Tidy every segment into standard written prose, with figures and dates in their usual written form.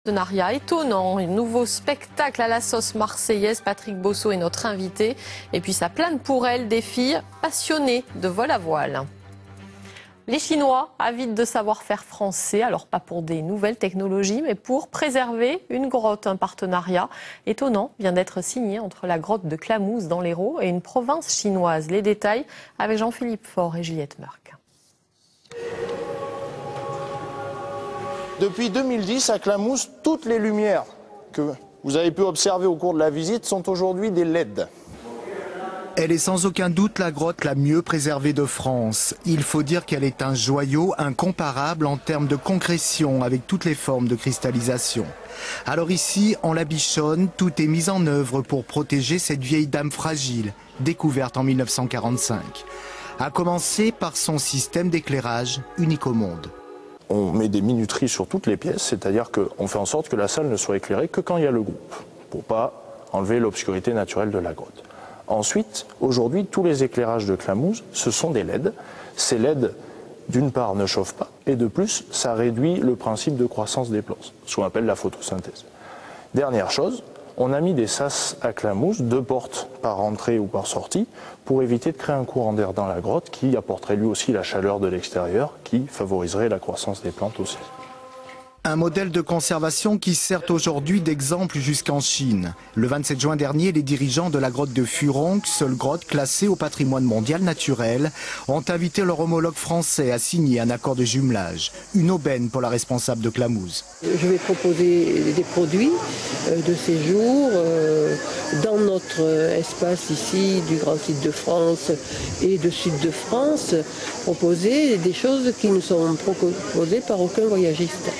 Partenariat étonnant, un nouveau spectacle à la sauce marseillaise. Patrick Bosso est notre invité. Et puis ça plane pour elle des filles passionnées de vol à voile. Les Chinois, avides de savoir-faire français, alors pas pour des nouvelles technologies, mais pour préserver une grotte. Un partenariat étonnant vient d'être signé entre la grotte de Clamouze dans l'Hérault et une province chinoise. Les détails avec Jean-Philippe Faure et Juliette Merck. Depuis 2010, à Clamouze, toutes les lumières que vous avez pu observer au cours de la visite sont aujourd'hui des LED. Elle est sans aucun doute la grotte la mieux préservée de France. Il faut dire qu'elle est un joyau incomparable en termes de concrétion avec toutes les formes de cristallisation. Alors ici, en la bichonne, tout est mis en œuvre pour protéger cette vieille dame fragile, découverte en 1945. À commencer par son système d'éclairage unique au monde. On met des minuteries sur toutes les pièces, c'est-à-dire qu'on fait en sorte que la salle ne soit éclairée que quand il y a le groupe, pour pas enlever l'obscurité naturelle de la grotte. Ensuite, aujourd'hui, tous les éclairages de Clamouze, ce sont des LED. Ces LED, d'une part, ne chauffent pas, et de plus, ça réduit le principe de croissance des plantes, ce qu'on appelle la photosynthèse. Dernière chose, on a mis des sas à Clamouze, 2 portes par entrée ou par sortie, pour éviter de créer un courant d'air dans la grotte qui apporterait lui aussi la chaleur de l'extérieur, qui favoriserait la croissance des plantes aussi. Un modèle de conservation qui sert aujourd'hui d'exemple jusqu'en Chine. Le 27 juin dernier, les dirigeants de la grotte de Furonk, seule grotte classée au patrimoine mondial naturel, ont invité leur homologue français à signer un accord de jumelage. Une aubaine pour la responsable de Clamouze. Je vais proposer des produits de séjour dans notre espace ici du Grand Site de France et de Sud de France, proposer des choses qui ne sont proposées par aucun voyagiste.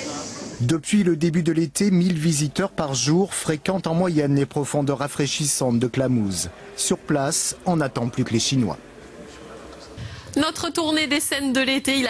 Depuis le début de l'été, 1000 visiteurs par jour fréquentent en moyenne les profondeurs rafraîchissantes de Clamouze. Sur place, on n'attend plus que les Chinois. Notre tournée des scènes de l'été.